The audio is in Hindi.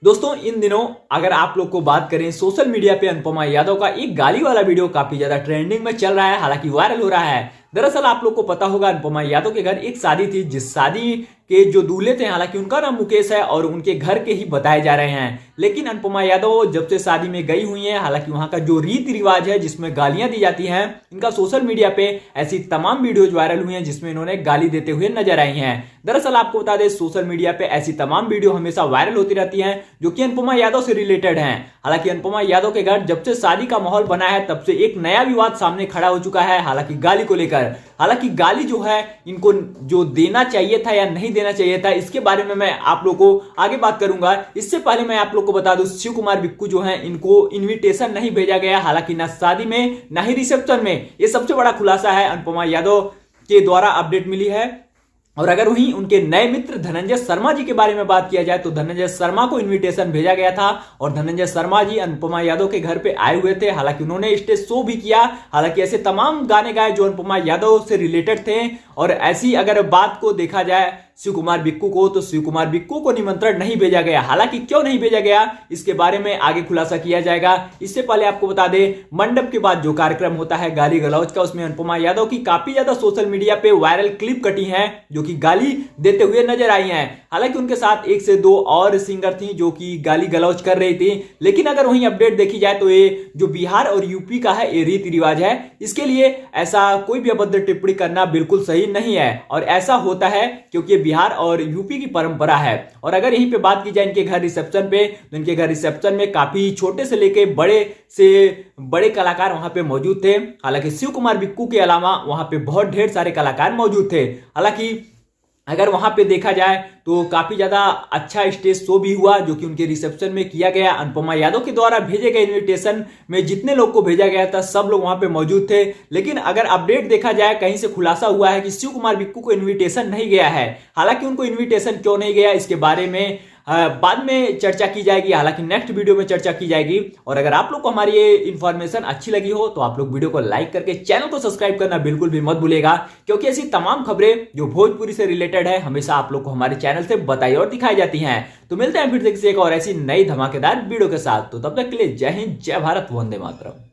दोस्तों इन दिनों अगर आप लोग को बात करें सोशल मीडिया पे अनुपमा यादव का एक गाली वाला वीडियो काफी ज्यादा ट्रेंडिंग में चल रहा है, हालांकि वायरल हो रहा है। दरअसल आप लोग को पता होगा अनुपमा यादव के घर एक शादी थी, जिस शादी के जो दूल्हे थे हालांकि उनका नाम मुकेश है और उनके घर के ही बताए जा रहे हैं। लेकिन अनुपमा यादव जब से शादी में गई हुई हैं, हालांकि वहां का जो रीति रिवाज है जिसमें गालियां दी जाती हैं, इनका सोशल मीडिया पे ऐसी तमाम वीडियोज वायरल हुई हैं जिसमें इन्होंने गाली देते हुए नजर आई हैं। दरअसल आपको बता दें सोशल मीडिया पे ऐसी तमाम वीडियो हमेशा वायरल होती रहती हैं जो कि अनुपमा यादव से रिलेटेड हैं। हालांकि अनुपमा यादव के घर जब से शादी का माहौल बना है तब से एक नया विवाद सामने खड़ा हो चुका है, हालांकि गाली को लेकर। हालांकि गाली जो है इनको जो देना चाहिए था या नहीं देना चाहिए था, इसके बारे में मैं आप लोग को आगे बात करूंगा। इससे पहले मैं आप लोग को बता दूं शिव कुमार बिक्कू जो है इनको इनविटेशन नहीं भेजा गया, हालांकि ना शादी में ना ही रिसेप्शन में। यह सबसे बड़ा खुलासा है अनुपमा यादव के द्वारा अपडेट मिली है। और अगर वहीं उनके नए मित्र धनंजय शर्मा जी के बारे में बात किया जाए तो धनंजय शर्मा को इनविटेशन भेजा गया था और धनंजय शर्मा जी अनुपमा यादव के घर पे आए हुए थे। हालांकि उन्होंने स्टेज शो भी किया, हालांकि ऐसे तमाम गाने गाए जो अनुपमा यादव से रिलेटेड थे। और ऐसी अगर बात को देखा जाए शिव कुमार बिक्कू को, तो शिव कुमार बिक्कू को निमंत्रण नहीं भेजा गया। हालांकि क्यों नहीं भेजा गया इसके बारे में आगे खुलासा किया जाएगा। इससे पहले आपको बता दें मंडप के बाद जो कार्यक्रम होता है गाली गलौज का, उसमें अनुपमा यादव की काफी ज्यादा सोशल मीडिया पे वायरल क्लिप कटी है जो कि गाली देते हुए नजर आई हैं। हालांकि उनके साथ एक से दो और सिंगर थी जो कि गाली गलौज कर रही थी। लेकिन अगर वहीं अपडेट देखी जाए तो ये जो बिहार और यूपी का है ये रीति रिवाज है, इसके लिए ऐसा कोई भी अभद्र टिप्पणी करना बिल्कुल सही नहीं है। और ऐसा होता है क्योंकि बिहार और यूपी की परंपरा है। और अगर यहीं पे बात की जाए इनके घर रिसेप्शन पे, तो इनके घर रिसेप्शन में काफी छोटे से लेके बड़े कलाकार वहां पे मौजूद थे। हालांकि शिव कुमार बिक्कू के अलावा वहां पे बहुत ढेर सारे कलाकार मौजूद थे। हालांकि अगर वहां पे देखा जाए तो काफी ज्यादा अच्छा स्टेज शो भी हुआ जो कि उनके रिसेप्शन में किया गया। अनुपमा यादव के द्वारा भेजे गए इनविटेशन में जितने लोग को भेजा गया था सब लोग वहां पे मौजूद थे। लेकिन अगर अपडेट देखा जाए कहीं से खुलासा हुआ है कि शिव कुमार बिक्कू को इन्विटेशन नहीं गया है। हालांकि उनको इन्विटेशन क्यों नहीं गया इसके बारे में बाद में चर्चा की जाएगी, हालांकि नेक्स्ट वीडियो में चर्चा की जाएगी। और अगर आप लोग को हमारी ये इन्फॉर्मेशन अच्छी लगी हो तो आप लोग वीडियो को लाइक करके चैनल को सब्सक्राइब करना बिल्कुल भी मत भूलेगा, क्योंकि ऐसी तमाम खबरें जो भोजपुरी से रिलेटेड है हमेशा आप लोग को हमारे चैनल से बताई और दिखाई जाती हैं। तो मिलते हैं फिर से एक और ऐसी नई धमाकेदार वीडियो के साथ। तो तब तक के लिए जय हिंद, जय भारत, वंदे मातरम।